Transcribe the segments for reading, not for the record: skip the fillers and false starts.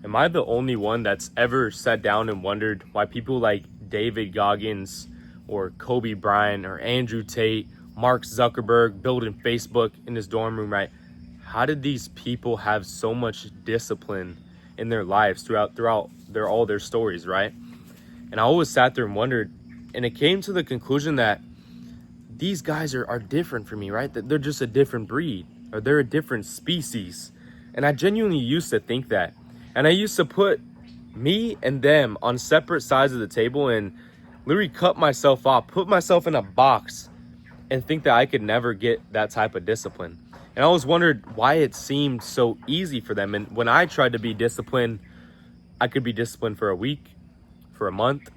Am I the only one that's ever sat down and wondered why people like David Goggins or Kobe Bryant or Andrew Tate, Mark Zuckerberg building Facebook in his dorm room, right? How did these people have so much discipline in their lives throughout all their stories, right? And I always sat there and wondered, and it came to the conclusion that these guys are different for me, right? That they're just a different breed, or they're a different species. And I genuinely used to think that. And I used to put me and them on separate sides of the table and literally cut myself off, put myself in a box, and think that I could never get that type of discipline. And I always wondered why it seemed so easy for them. And when I tried to be disciplined, I could be disciplined for a week, for a month,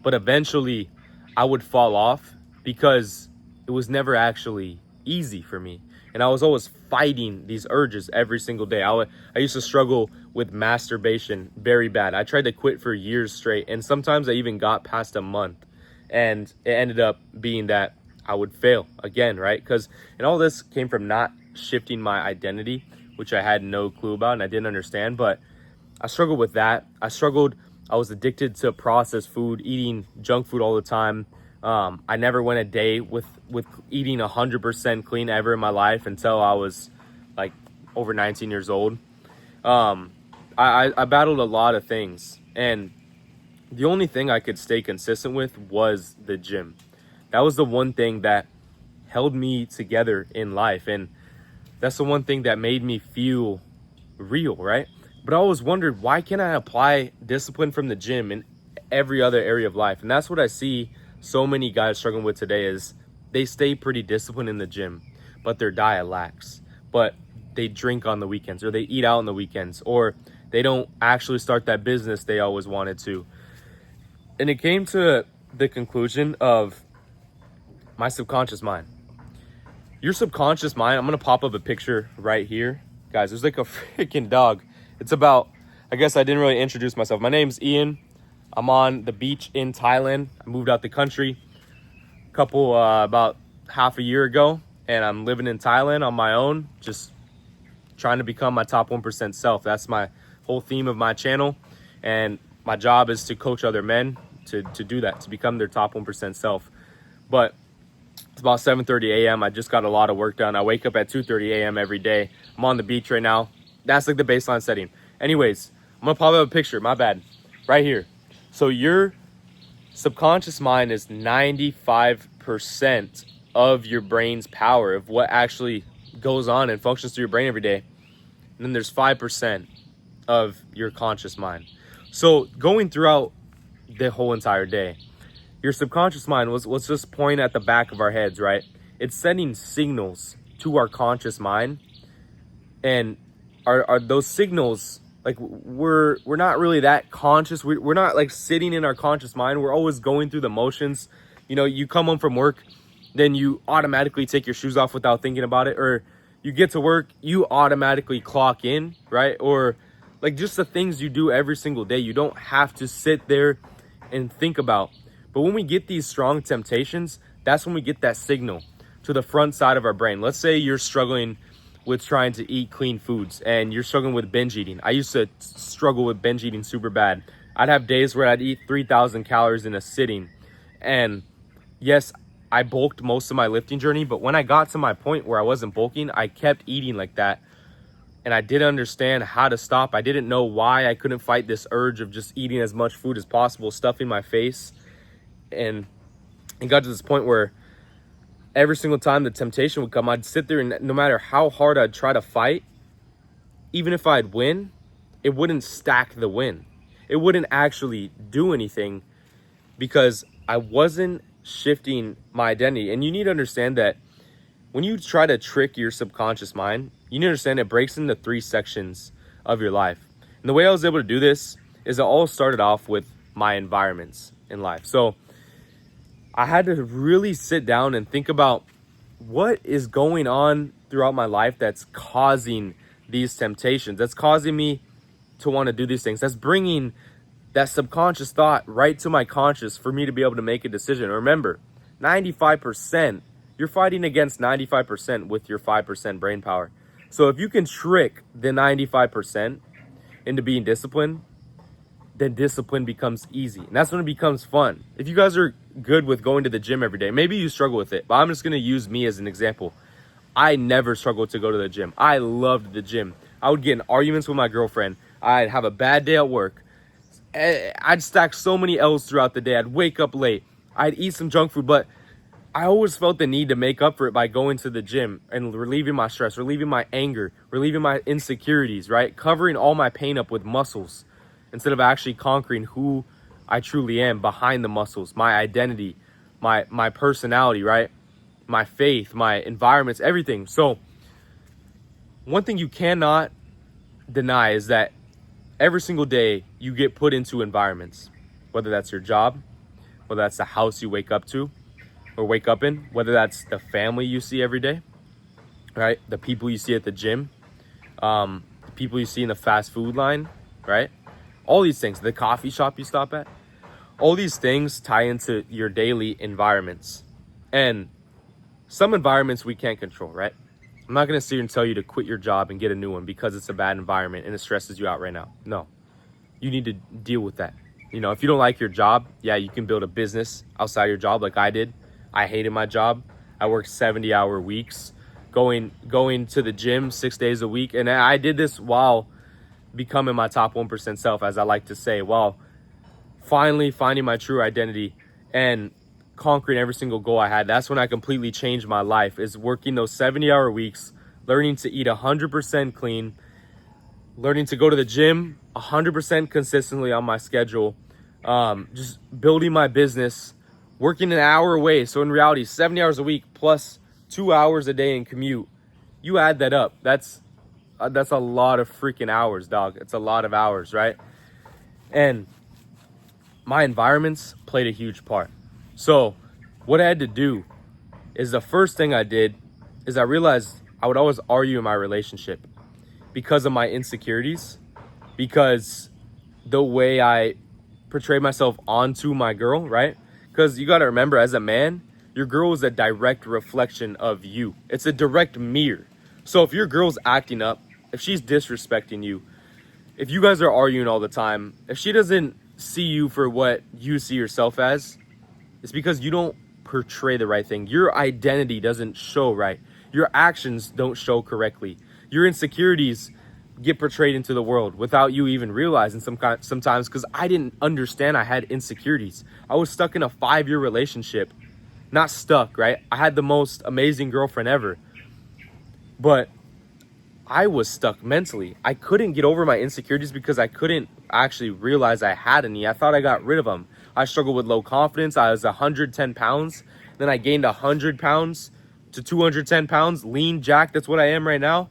but eventually I would fall off because it was never actually easy for me. And I was always fighting these urges every single day. I used to struggle with masturbation very bad. I tried to quit for years straight, and sometimes I even got past a month, and it ended up being that I would fail again, right? And all this came from not shifting my identity, which I had no clue about and I didn't understand. But I struggled with that. I was addicted to processed food, eating junk food all the time. I never went a day with eating 100% clean ever in my life until I was like over 19 years old. I battled a lot of things, and the only thing I could stay consistent with was the gym. That was the one thing that held me together in life, and that's the one thing that made me feel real, right? But I always wondered, why can't I apply discipline from the gym in every other area of life? And that's what I see so many guys struggling with today, is they stay pretty disciplined in the gym, but their diet lacks. But they drink on the weekends, or they eat out on the weekends, or they don't actually start that business they always wanted to. And it came to the conclusion of my subconscious mind. Your subconscious mind, I'm going to pop up a picture right here. Guys, there's like a freaking dog. It's about, I guess I didn't really introduce myself. My name's Ian. I'm on the beach in Thailand. I moved out the country about half a year ago, and I'm living in Thailand on my own, just trying to become my top 1% self. That's my whole theme of my channel, and my job is to coach other men to do that, to become their top 1% self. But it's about 7:30 a.m. I just got a lot of work done. I wake up at 2:30 a.m. every day. I'm on the beach right now. That's like the baseline setting. Anyways, I'm gonna pop up a picture, my bad, right here. So your subconscious mind is 95% of your brain's power, of what actually goes on and functions through your brain every day. And then there's 5% of your conscious mind. So going throughout the whole entire day, your subconscious mind was just pointing at the back of our heads, right? It's sending signals to our conscious mind, and are those signals, like, we're not really that conscious. We're not like sitting in our conscious mind. We're always going through the motions. You know, you come home from work, then you automatically take your shoes off without thinking about it, or you get to work, you automatically clock in, right? Or like just the things you do every single day, you don't have to sit there and think about. But when we get these strong temptations, that's when we get that signal to the front side of our brain. Let's say you're struggling with trying to eat clean foods and you're struggling with binge eating. I used to struggle with binge eating super bad. I'd have days where I'd eat 3,000 calories in a sitting. And yes, I bulked most of my lifting journey, but when I got to my point where I wasn't bulking, I kept eating like that. And I didn't understand how to stop. I didn't know why I couldn't fight this urge of just eating as much food as possible, stuffing my face. And it got to this point where every single time the temptation would come, I'd sit there, and no matter how hard I'd try to fight, even if I'd win, it wouldn't stack the win. It wouldn't actually do anything because I wasn't shifting my identity. And you need to understand that when you try to trick your subconscious mind, you need to understand it breaks into 3 sections of your life. And the way I was able to do this is it all started off with my environments in life. So I had to really sit down and think about what is going on throughout my life that's causing these temptations, that's causing me to want to do these things, that's bringing that subconscious thought right to my conscious for me to be able to make a decision. Remember, 95%, you're fighting against 95% with your 5% brain power. So if you can trick the 95%, into being disciplined, then discipline becomes easy. And that's when it becomes fun. If you guys are good with going to the gym every day, maybe you struggle with it, but I'm just going to use me as an example. I never struggled to go to the gym. I loved the gym. I would get in arguments with my girlfriend. I'd have a bad day at work. I'd stack so many L's throughout the day. I'd wake up late. I'd eat some junk food, but I always felt the need to make up for it by going to the gym and relieving my stress, relieving my anger, relieving my insecurities, right? Covering all my pain up with muscles instead of actually conquering who I truly am behind the muscles, my identity, my personality, right? My faith, my environments, everything. So one thing you cannot deny is that every single day you get put into environments, whether that's your job, whether that's the house you wake up to or wake up in, whether that's the family you see every day, right? The people you see at the gym, the people you see in the fast food line, right? All these things, the coffee shop you stop at, all these things tie into your daily environments. And some environments we can't control, right? I'm not going to sit here and tell you to quit your job and get a new one because it's a bad environment and it stresses you out right now. No, you need to deal with that. You know, if you don't like your job, yeah, you can build a business outside your job like I did. I hated my job. I worked 70-hour weeks, going to the gym 6 days a week. And I did this while becoming my top 1% self, as I like to say, while finally finding my true identity and conquering every single goal I had. That's when I completely changed my life, is working those 70-hour weeks, learning to eat 100% clean, learning to go to the gym 100% consistently on my schedule, just building my business, working an hour away. So in reality, 70 hours a week plus 2 hours a day in commute. You add that up. That's a lot of freaking hours, dog. It's a lot of hours, right? And my environments played a huge part. So what I had to do is, the first thing I did is I realized I would always argue in my relationship because of my insecurities, because the way I portrayed myself onto my girl, right? Because you got to remember, as a man, your girl is a direct reflection of you. It's a direct mirror. So if your girl's acting up, if she's disrespecting you, if you guys are arguing all the time, if she doesn't see you for what you see yourself as, it's because you don't portray the right thing. Your identity doesn't show right. Your actions don't show correctly. Your insecurities get portrayed into the world without you even realizing sometimes, because I didn't understand I had insecurities. I was stuck in a 5-year relationship. Not stuck, right? I had the most amazing girlfriend ever. But I was stuck mentally. I couldn't get over my insecurities because I couldn't actually realize I had any. I thought I got rid of them. I struggled with low confidence. I was 110 pounds. Then I gained 100 pounds to 210 pounds. Lean, jacked. That's what I am right now.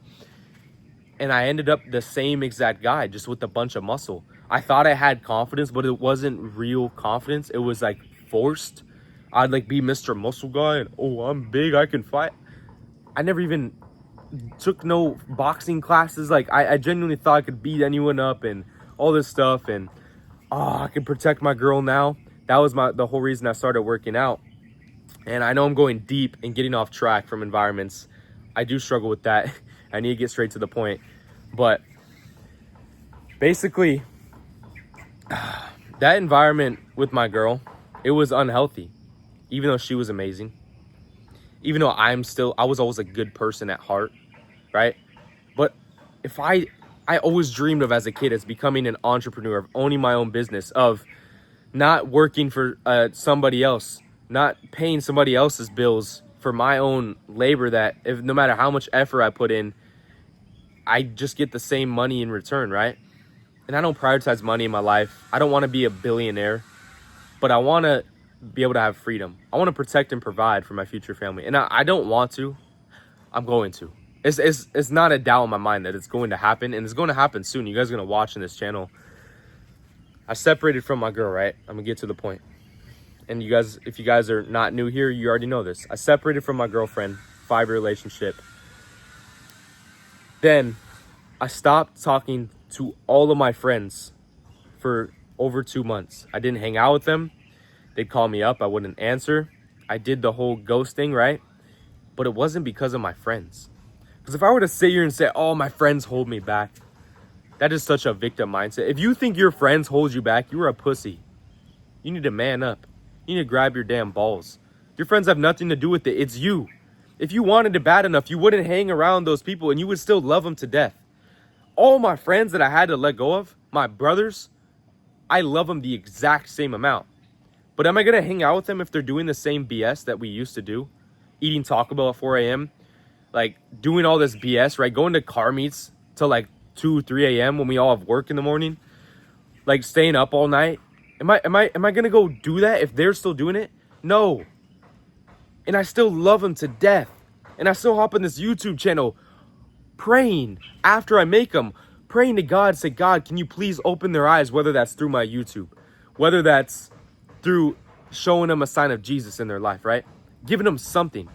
And I ended up the same exact guy, just with a bunch of muscle. I thought I had confidence, but it wasn't real confidence. It was like forced. I'd like be Mr. Muscle Guy and, oh, I'm big, I can fight. I never even took no boxing classes. Like I genuinely thought I could beat anyone up and all this stuff, and I can protect my girl now. That was the whole reason I started working out. And I know I'm going deep and getting off track from environments. I do struggle with that. I need to get straight to the point. But basically, that environment with my girl, it was unhealthy. Even though she was amazing. Even though I was always a good person at heart, right? But if I always dreamed of, as a kid, as becoming an entrepreneur, of owning my own business, of not working for somebody else, not paying somebody else's bills for my own labor, that if no matter how much effort I put in, I just get the same money in return, right? And I don't prioritize money in my life. I don't want to be a billionaire, but I want to be able to have freedom. I want to protect and provide for my future family. And I don't want to. I'm going to. It's not a doubt in my mind that it's going to happen, and it's going to happen soon. You guys are going to watch in this channel. I separated from my girl, right? I'm going to get to the point. And you guys, if you guys are not new here, you already know this. I separated from my girlfriend, 5-year relationship. Then I stopped talking to all of my friends for over 2 months. I didn't hang out with them. They'd call me up, I wouldn't answer. I did the whole ghosting, right? But it wasn't because of my friends. Because if I were to sit here and say, oh, my friends hold me back, That is such a victim mindset. If you think your friends hold you back, you're a pussy. You need to man up. You need to grab your damn balls. Your friends have nothing to do with it. It's you. If you wanted it bad enough, you wouldn't hang around those people and you would still love them to death. All my friends that I had to let go of, my brothers, I love them the exact same amount. But am I going to hang out with them if they're doing the same BS that we used to do? Eating Taco Bell at 4 a.m., like doing all this BS, right? Going to car meets till like 2, 3 a.m. when we all have work in the morning, like staying up all night. Am I going to go do that if they're still doing it? No. And I still love them to death. And I still hop on this YouTube channel praying after I make them, praying to God, say, God, can you please open their eyes, whether that's through my YouTube, whether that's through showing them a sign of Jesus in their life, right? Giving them something.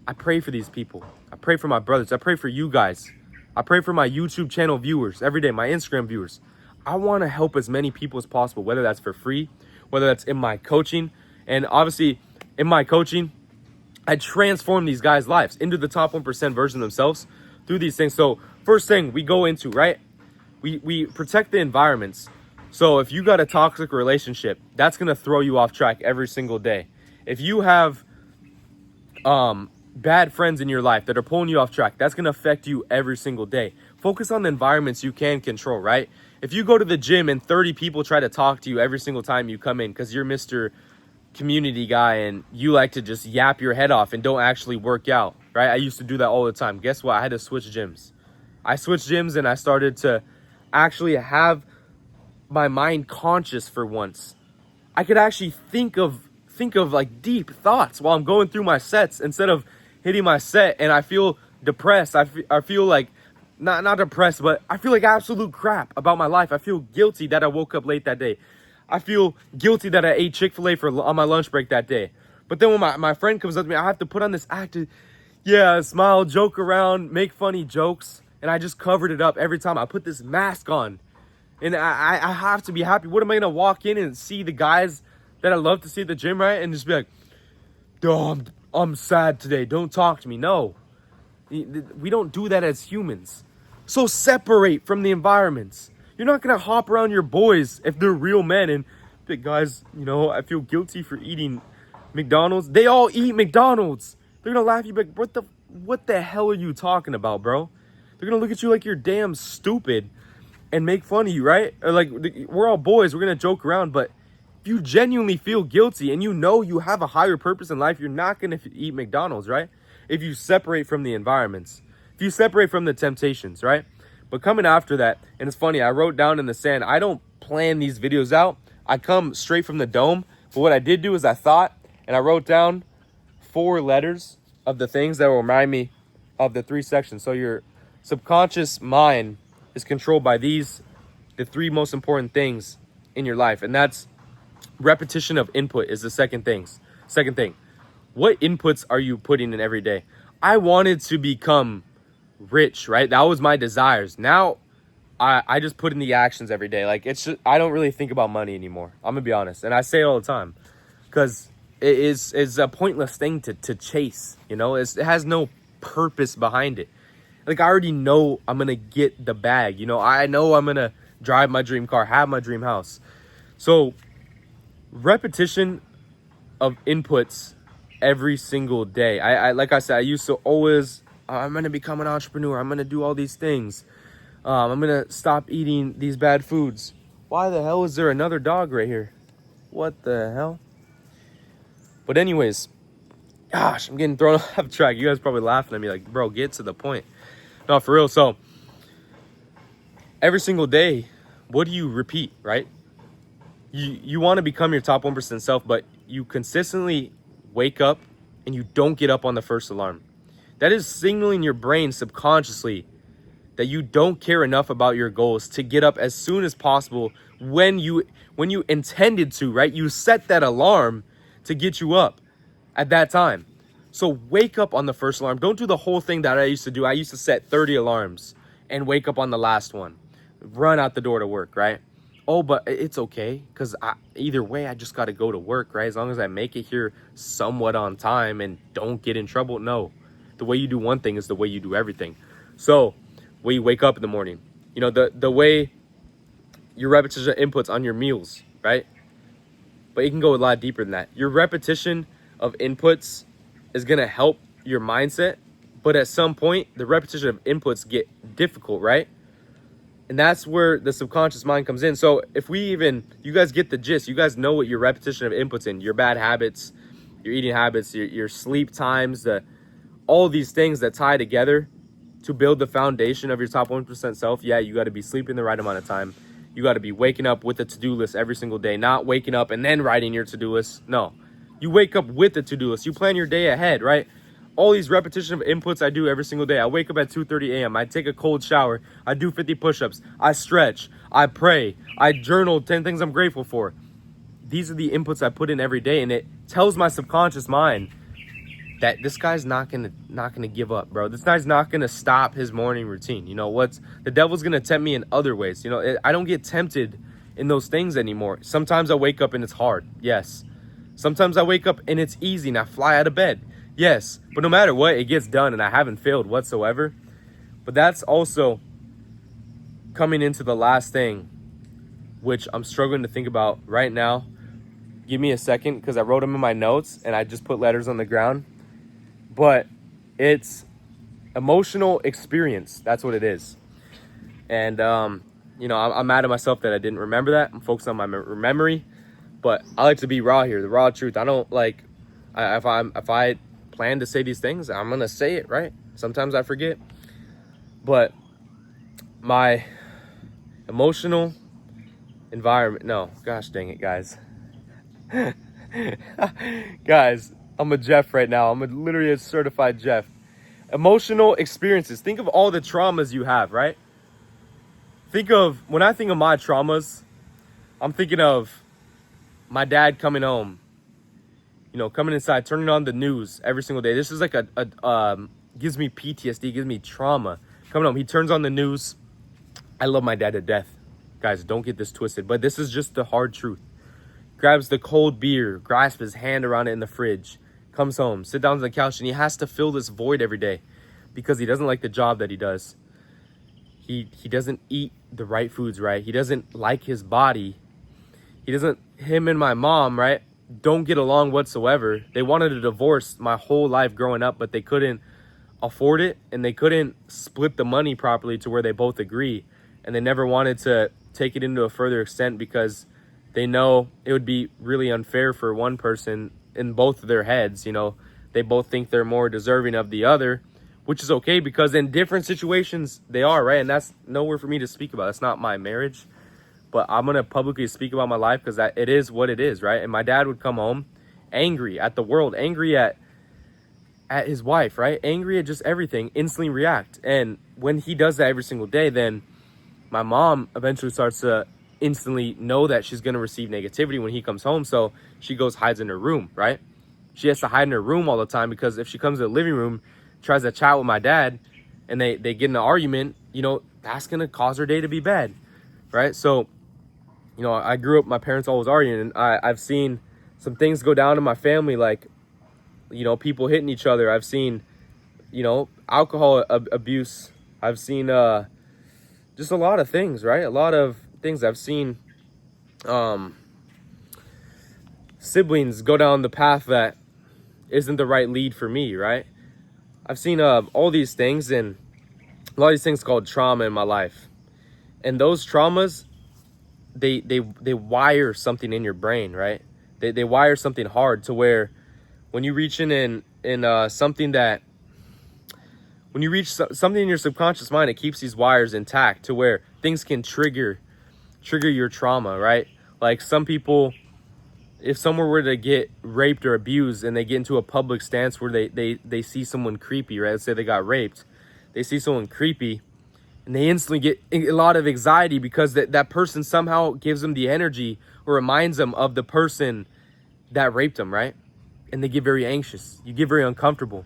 I pray for these people. I pray for my brothers. I pray for you guys. I pray for my YouTube channel viewers every day, my Instagram viewers. I want to help as many people as possible, whether that's for free, whether that's in my coaching. And obviously, in my coaching, I transform these guys' lives into the top 1% version of themselves through these things. So first thing we go into, right? We protect the environments. So if you got a toxic relationship, that's going to throw you off track every single day. If you have bad friends in your life that are pulling you off track, that's going to affect you every single day. Focus on the environments you can control, right? If you go to the gym and 30 people try to talk to you every single time you come in because you're Mr. Community guy and you like to just yap your head off and don't actually work out, right? I used to do that all the time. Guess what? I had to switch gyms. I switched gyms and I started to actually have my mind conscious for once. I could actually think of like deep thoughts while I'm going through my sets instead of hitting my set and I feel depressed. I feel like not depressed, but I feel like absolute crap about my life. I feel guilty that I woke up late that day. I feel guilty that I ate Chick-fil-A on my lunch break that day. But then when my friend comes up to me, I have to put on this act of, smile, joke around, make funny jokes. And I just covered it up every time. I put this mask on. And I have to be happy. What am I going to walk in and see the guys that I love to see at the gym, right? And just be like, oh, I'm sad today. Don't talk to me. No. We don't do that as humans. So separate from the environments. You're not going to hop around your boys if they're real men and be like, guys, I feel guilty for eating McDonald's. They all eat McDonald's. They're going to laugh at you like, what the hell are you talking about, bro? They're going to look at you like you're damn stupid and make fun of you, right? Or like, we're all boys. We're going to joke around. But if you genuinely feel guilty and you have a higher purpose in life, you're not going to eat McDonald's, right? If you separate from the environments. If you separate from the temptations, right? But coming after that, and it's funny, I wrote down in the sand, I don't plan these videos out. I come straight from the dome. But what I did do is I thought, and I wrote down 4 letters of the things that will remind me of the 3 sections. So your subconscious mind is controlled by the 3 most important things in your life. And that's repetition of input is the second thing. What inputs are you putting in every day? I wanted to become rich, right? That was my desires. Now I just put in the actions every day. Like I don't really think about money anymore. I'm gonna be honest, and I say it all the time because it's a pointless thing to chase. It has no purpose behind it. Like I already know I'm gonna get the bag. I know I'm gonna drive my dream car, have my dream house. So repetition of inputs every single day. I like I said, I used to always, I'm going to become an entrepreneur. I'm going to do all these things. I'm going to stop eating these bad foods. Why the hell is there another dog right here? What the hell? But anyways, gosh, I'm getting thrown off track. You guys probably laughing at me like, bro, get to the point. No, for real. So every single day, what do you repeat, right? You want to become your top 1% self, but you consistently wake up and you don't get up on the first alarm. That is signaling your brain subconsciously that you don't care enough about your goals to get up as soon as possible when you intended to, right? You set that alarm to get you up at that time. So wake up on the first alarm. Don't do the whole thing that I used to do. I used to set 30 alarms and wake up on the last one. Run out the door to work, right? Oh, but it's okay because either way, I just got to go to work, right? As long as I make it here somewhat on time and don't get in trouble. No, the way you do one thing is the way you do everything. So when you wake up in the morning, You know, the way your repetition of inputs on your meals, right? But it can go a lot deeper than that. Your repetition of inputs is going to help your mindset, but at some point, the repetition of inputs get difficult, right? And that's where the subconscious mind comes in. So if you guys get the gist, you guys know what your repetition of inputs in, your bad habits, your eating habits, your sleep times, all these things that tie together to build the foundation of your top 1% self. Yeah, you got to be sleeping the right amount of time. You got to be waking up with a to-do list every single day, not waking up and then writing your to-do list. No, you wake up with a to-do list. You plan your day ahead, right? All these repetition of inputs I do every single day. I wake up at 2:30 a.m. I take a cold shower. I do 50 push-ups. I stretch. I pray. I journal 10 things I'm grateful for. These are the inputs I put in every day, and it tells my subconscious mind that this guy's not gonna give up, bro. This guy's not gonna stop his morning routine. You know, the devil's gonna tempt me in other ways. You know, I don't get tempted in those things anymore. Sometimes I wake up and it's hard. Yes. Sometimes I wake up and it's easy and I fly out of bed. Yes. But no matter what, it gets done and I haven't failed whatsoever. But that's also coming into the last thing, which I'm struggling to think about right now. Give me a second, because I wrote them in my notes and I just put letters on the ground. But it's emotional experience. That's what it is. And, you know, I'm mad at myself that I didn't remember that. I'm focused on my memory. But I like to be raw here, the raw truth. I don't like, if I plan to say these things, I'm going to say it, right? Sometimes I forget. But my emotional environment, no, gosh dang it, guys. Guys, I'm a Jeff right now. I'm literally a certified Jeff. Emotional experiences. Think of all the traumas you have, right? When I think of my traumas, I'm thinking of my dad coming home, you know, coming inside, turning on the news every single day. This is like gives me PTSD, gives me trauma. Coming home, he turns on the news. I love my dad to death. Guys, don't get this twisted, but this is just the hard truth. Grabs the cold beer, grasps his hand around it in the fridge, comes home, sit down on the couch, and he has to fill this void every day because he doesn't like the job that he does. He doesn't eat the right foods, right? He doesn't like his body. Him and my mom, right, don't get along whatsoever. They wanted a divorce my whole life growing up, but they couldn't afford it, and they couldn't split the money properly to where they both agree. And they never wanted to take it into a further extent because they know it would be really unfair for one person in both of their heads. You know, they both think they're more deserving of the other, which is okay because in different situations they are, right? And that's nowhere for me to speak about. It's not my marriage. But I'm going to publicly speak about my life because it is what it is, right? And my dad would come home angry at the world, angry at his wife, right? Angry at just everything, instantly react. And when he does that every single day, then my mom eventually starts to instantly know that she's going to receive negativity when he comes home. So she goes, hides in her room, right? She has to hide in her room all the time because if she comes to the living room, tries to chat with my dad, and they get in an argument, you know, that's going to cause her day to be bad, right? So, you know, I grew up, my parents always arguing, and I've seen some things go down in my family, like, you know, people hitting each other. I've seen, you know, alcohol abuse. I've seen just a lot of things, right? A lot of things. I've seen siblings go down the path that isn't the right lead for me, right? I've seen all these things, and a lot of these things called trauma in my life. And those traumas, they wire something in your brain, right? They wire something hard to where when you reach in something that, when you reach something in your subconscious mind, it keeps these wires intact to where things can trigger your trauma, right? Like some people, if someone were to get raped or abused and they get into a public stance where they see someone creepy, right? Let's say they got raped. They see someone creepy and they instantly get a lot of anxiety because that person somehow gives them the energy or reminds them of the person that raped them, right? And they get very anxious. You get very uncomfortable.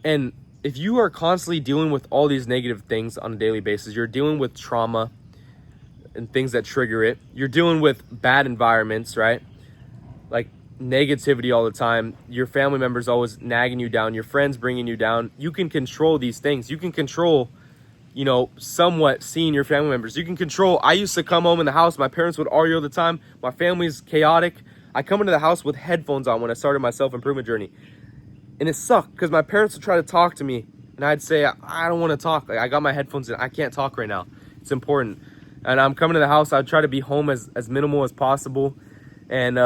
And if you are constantly dealing with all these negative things on a daily basis, you're dealing with trauma and things that trigger it. You're dealing with bad environments, right? Like negativity all the time. Your family members always nagging you down. Your friends bringing you down. You can control these things. You can control you know, somewhat seeing your family members. You can control. I used to come home in the house. My parents would argue all the time. My family's chaotic. I come into the house with headphones on when I started my self-improvement journey. And it sucked because my parents would try to talk to me. And I'd say, I don't want to talk. Like, I got my headphones in. I can't talk right now. It's important. And I'm coming to the house. I'd try to be home as minimal as possible. And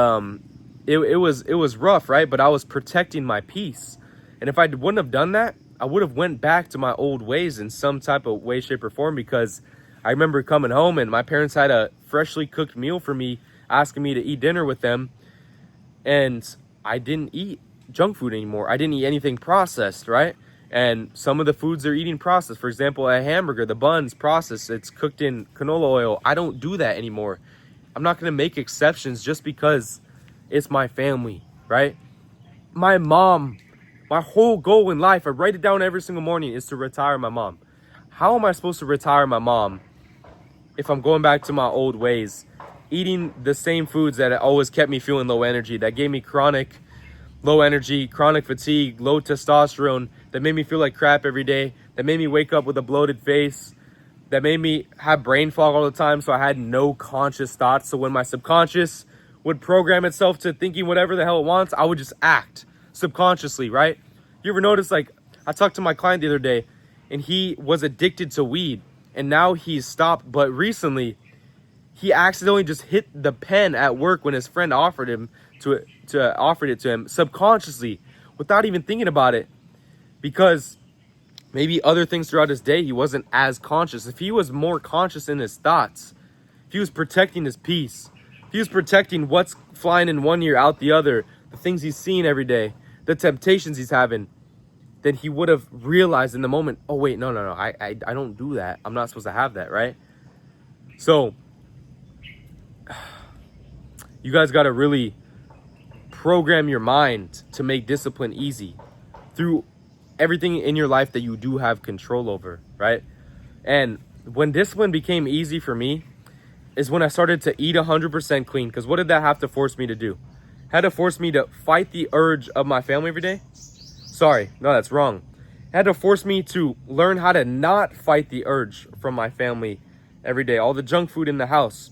it was rough, right? But I was protecting my peace. And if I wouldn't have done that, I would have went back to my old ways in some type of way, shape, or form, because I remember coming home and my parents had a freshly cooked meal for me, asking me to eat dinner with them. And I didn't eat junk food anymore. I didn't eat anything processed, right? And some of the foods they're eating processed. For example, a hamburger, the bun's processed. It's cooked in canola oil. I don't do that anymore. I'm not going to make exceptions just because it's my family, right? My mom, my whole goal in life, I write it down every single morning, is to retire my mom. How am I supposed to retire my mom if I'm going back to my old ways, eating the same foods that always kept me feeling low energy, that gave me chronic low energy, chronic fatigue, low testosterone, that made me feel like crap every day, that made me wake up with a bloated face, that made me have brain fog all the time, so I had no conscious thoughts. So when my subconscious would program itself to thinking whatever the hell it wants, I would just act subconsciously, right? You ever notice, like, I talked to my client the other day, and he was addicted to weed, and now he's stopped, but recently he accidentally just hit the pen at work when his friend offered it to him subconsciously, without even thinking about it, because maybe other things throughout his day he wasn't as conscious. If he was more conscious in his thoughts, if he was protecting his peace, if he was protecting what's flying in one ear out the other, the things he's seeing every day, the temptations he's having, then he would have realized in the moment, oh wait, no, I don't do that. I'm not supposed to have that, right? So you guys got to really program your mind to make discipline easy through everything in your life that you do have control over, right? And when discipline became easy for me is when I started to eat 100% clean. Because what did that have to force me to do? It had to force me to fight the urge of my family every day. Sorry, no, that's wrong. It had to force me to learn how to not fight the urge from my family every day. All the junk food in the house.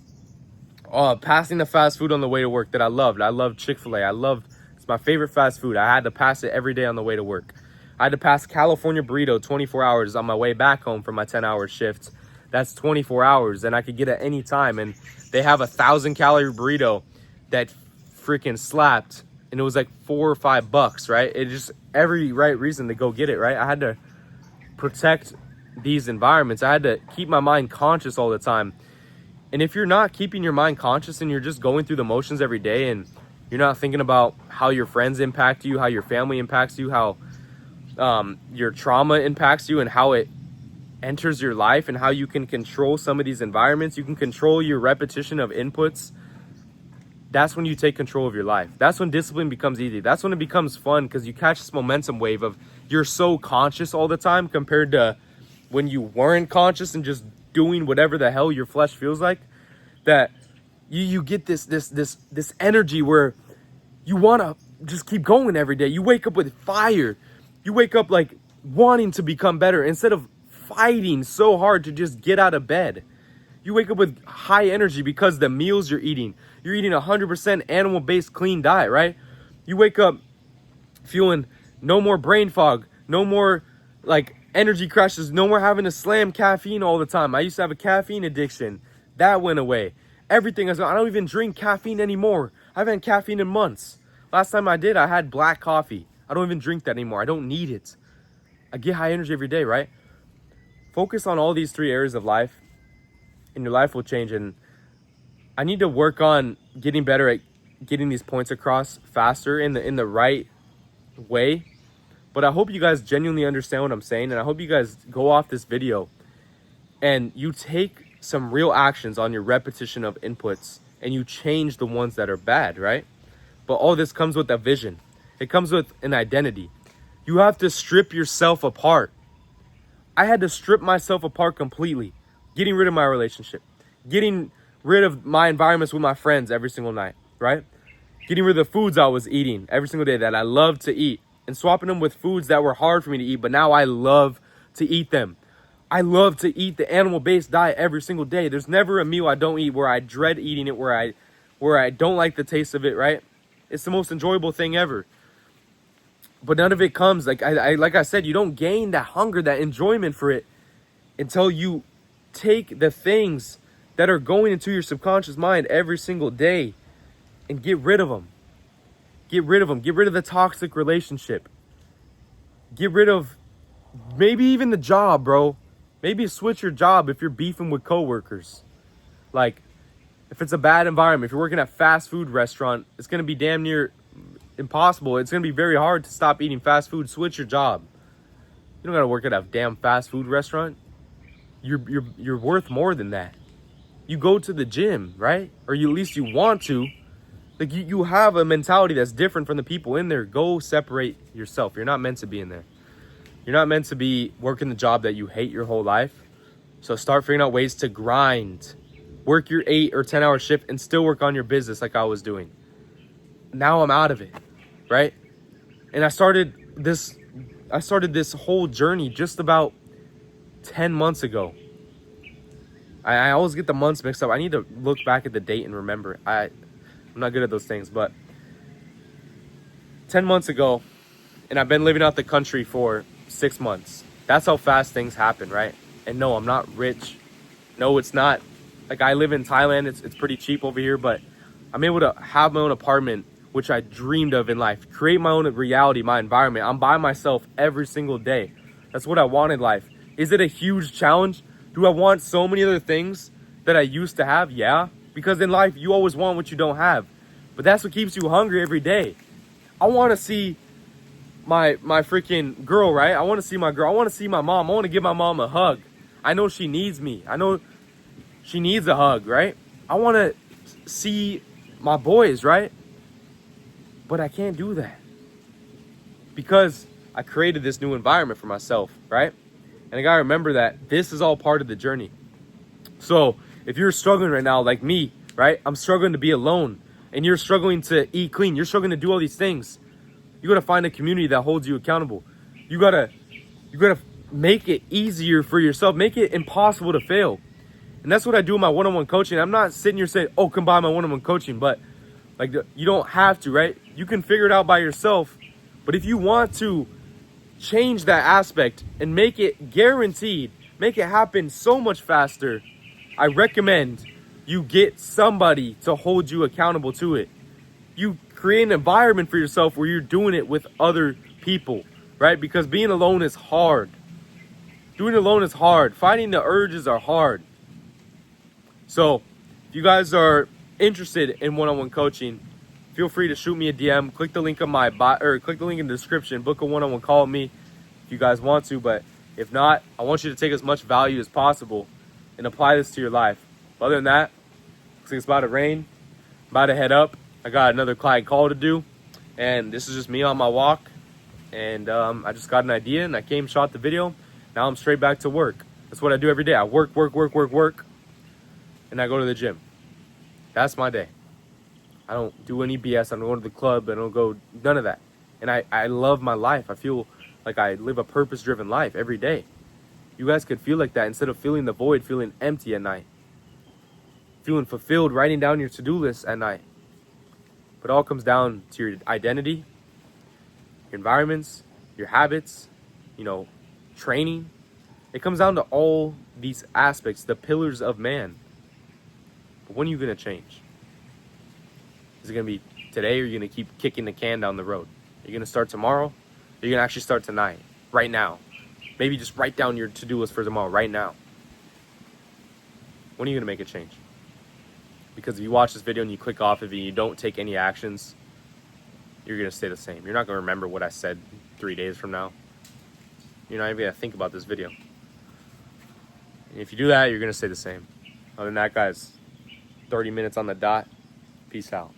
Passing the fast food on the way to work that I loved. I loved Chick-fil-A. It's my favorite fast food. I had to pass it every day on the way to work. I had to pass California burrito 24 hours on my way back home from my 10-hour shift. That's 24 hours, and I could get it any time. And they have 1,000-calorie burrito that freaking slapped, and it was like $4 or $5, right? It just every right reason to go get it, right? I had to protect these environments. I had to keep my mind conscious all the time. And if you're not keeping your mind conscious and you're just going through the motions every day, and you're not thinking about how your friends impact you, how your family impacts you, how your trauma impacts you, and how it enters your life, and how you can control some of these environments, you can control your repetition of inputs, that's when you take control of your life. That's when discipline becomes easy. That's when it becomes fun, because you catch this momentum wave of you're so conscious all the time compared to when you weren't conscious and just doing whatever the hell your flesh feels like, that you get this energy where you want to just keep going every day. You wake up with fire. You wake up like wanting to become better instead of fighting so hard to just get out of bed. You wake up with high energy because the meals you're eating 100% animal-based clean diet, right? You wake up feeling no more brain fog, no more like energy crashes, no more having to slam caffeine all the time. I used to have a caffeine addiction. That went away. Everything I don't even drink caffeine anymore. I haven't had caffeine in months. Last time I did, I had black coffee. I don't even drink that anymore. I don't need it. I get high energy every day, right? Focus on all these 3 areas of life, and your life will change. And I need to work on getting better at getting these points across faster in the right way. But I hope you guys genuinely understand what I'm saying, and I hope you guys go off this video and you take some real actions on your repetition of inputs, and you change the ones that are bad, right? But all this comes with a vision. It comes with an identity. You have to strip yourself apart. I had to strip myself apart completely, getting rid of my relationship, getting rid of my environments with my friends every single night, right? Getting rid of the foods I was eating every single day that I loved to eat, and swapping them with foods that were hard for me to eat, but now I love to eat them. I love to eat the animal-based diet every single day. There's never a meal I don't eat where I dread eating it, where I don't like the taste of it, right? It's the most enjoyable thing ever. But none of it comes, like I said, you don't gain that hunger, that enjoyment for it until you take the things that are going into your subconscious mind every single day and get rid of them. Get rid of them. Get rid of the toxic relationship. Get rid of maybe even the job, bro. Maybe switch your job if you're beefing with coworkers. Like, if it's a bad environment, if you're working at a fast food restaurant, it's going to be damn near impossible. It's going to be very hard to stop eating fast food. Switch your job. You don't got to work at a damn fast food restaurant. You're worth more than that. You go to the gym, right? Or at least you want to. Like, you have a mentality that's different from the people in there. Go separate yourself. You're not meant to be in there. You're not meant to be working the job that you hate your whole life. So start figuring out ways to grind. Work your 8 or 10 hour shift and still work on your business like I was doing. Now I'm out of it, right? And I started this whole journey just about 10 months ago. I always get the months mixed up. I need to look back at the date and remember. I'm not good at those things, but 10 months ago, and I've been living out the country for 6 months. That's how fast things happen, right? And no, I'm not rich. No, it's not. Like, I live in Thailand. It's pretty cheap over here, but I'm able to have my own apartment, which I dreamed of in life. Create my own reality, my environment. I'm by myself every single day. That's what I want in life. Is it a huge challenge? Do I want so many other things that I used to have? Yeah. Because in life, you always want what you don't have. But that's what keeps you hungry every day. I want to see my freaking girl, right? I want to see my girl. I want to see my mom. I want to give my mom a hug. I know she needs me. I know she needs a hug, right? I want to see my boys, right? But I can't do that because I created this new environment for myself, right? And I got to remember that this is all part of the journey. So if you're struggling right now, like me, right? I'm struggling to be alone, and you're struggling to eat clean. You're struggling to do all these things. You got to find a community that holds you accountable. You got to make it easier for yourself. Make it impossible to fail. And that's what I do in my one-on-one coaching. I'm not sitting here saying, oh, come buy my one-on-one coaching, but like, you don't have to, right? You can figure it out by yourself. But if you want to change that aspect and make it guaranteed, make it happen so much faster, I recommend you get somebody to hold you accountable to it. You create an environment for yourself where you're doing it with other people, right? Because being alone is hard. Doing it alone is hard. Fighting the urges are hard. So if you guys are interested in one-on-one coaching, feel free to shoot me a DM. Click the link on my click the link in the description. Book a one-on-one call with me if you guys want to. But if not, I want you to take as much value as possible and apply this to your life. But other than that, looks like it's about to rain. I'm about to head up. I got another client call to do, and this is just me on my walk. And I just got an idea, and I came, shot the video. Now I'm straight back to work. That's what I do every day. I work, and I go to the gym. That's my day. I don't do any BS. I don't go to the club. I don't go, none of that. And I love my life. I feel like I live a purpose-driven life every day. You guys could feel like that instead of feeling the void, feeling empty at night. Feeling fulfilled, writing down your to-do list at night. But it all comes down to your identity, your environments, your habits, training. It comes down to all these aspects, the pillars of man. But when are you going to change? Is it going to be today, or are you going to keep kicking the can down the road? Are you going to start tomorrow? Or are you going to actually start tonight, right now? Maybe just write down your to-do list for tomorrow, right now. When are you going to make a change? Because if you watch this video and you click off of it and you don't take any actions, you're going to stay the same. You're not going to remember what I said 3 days from now. You're not even going to think about this video. And if you do that, you're going to stay the same. Other than that, guys, 30 minutes on the dot. Peace out.